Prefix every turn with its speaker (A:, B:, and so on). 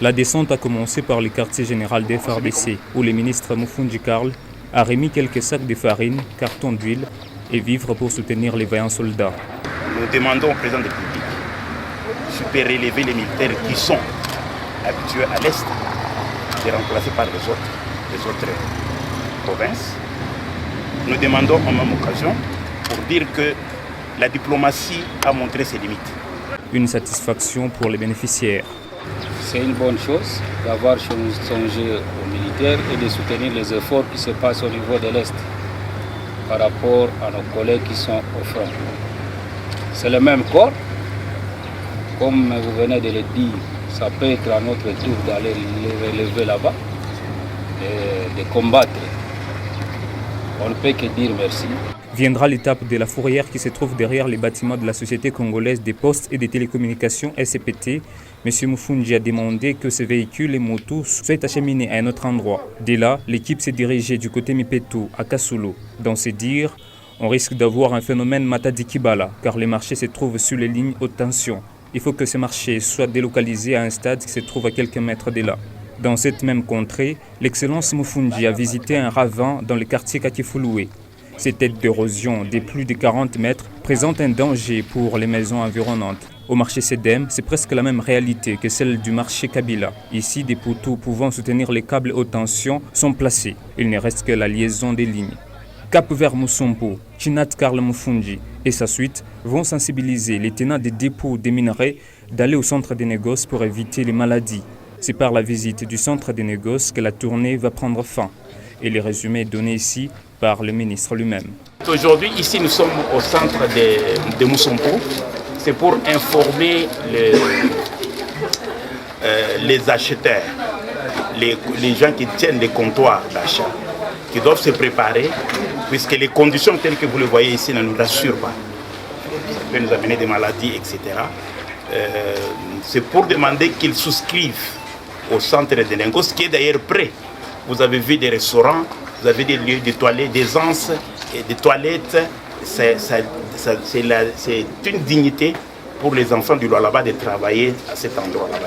A: La descente a commencé par le quartier général des FARDC, où le ministre Moufoundji Karl a remis quelques sacs de farine, cartons d'huile et vivres pour soutenir les vaillants soldats.
B: Nous demandons au président de la République de super relever les militaires qui sont habitués à l'Est, de remplacer par les autres provinces. Nous demandons en même occasion pour dire que la diplomatie a montré ses limites.
A: Une satisfaction pour les bénéficiaires.
C: C'est une bonne chose d'avoir songé aux militaires et de soutenir les efforts qui se passent au niveau de l'Est par rapport à nos collègues qui sont au front. C'est le même corps, comme vous venez de le dire, ça peut être à notre tour d'aller les relever là-bas et de combattre. On ne peut que dire merci.
A: Viendra l'étape de la fourrière qui se trouve derrière les bâtiments de la Société congolaise des postes et des télécommunications SCPT. M. Moufoundji a demandé que ces véhicules et motos soient acheminés à un autre endroit. Dès là, l'équipe s'est dirigée du côté Mipeto, à Kasulu. Dans ces dires, on risque d'avoir un phénomène Matadi Kibala, car les marchés se trouvent sur les lignes haute tension. Il faut que ces marchés soient délocalisés à un stade qui se trouve à quelques mètres de là. Dans cette même contrée, l'excellence Moufoundji a visité un ravin dans le quartier Kakifouloué. Ces têtes d'érosion de plus de 40 mètres présentent un danger pour les maisons environnantes. Au marché Sedem, c'est presque la même réalité que celle du marché Kabila. Ici, des poteaux pouvant soutenir les câbles haute tension sont placés. Il ne reste que la liaison des lignes. Cap vers Moussompo, Chinat Karl Moufoundji et sa suite vont sensibiliser les tenants des dépôts des minerais d'aller au centre des négoces pour éviter les maladies. C'est par la visite du centre des négoces que la tournée va prendre fin. Et le résumé est donné ici par le ministre lui-même.
B: Aujourd'hui, ici, nous sommes au centre de Moussompo. C'est pour informer les acheteurs, les gens qui tiennent les comptoirs d'achat, qui doivent se préparer, puisque les conditions telles que vous le voyez ici ne nous rassurent pas. Ça peut nous amener des maladies, etc. C'est pour demander qu'ils souscrivent au centre de Lengos, qui est d'ailleurs prêt. Vous avez vu des restaurants, vous avez des lieux de toilettes, des anses et des toilettes. C'est une dignité pour les enfants du Lualaba de travailler à cet endroit-là.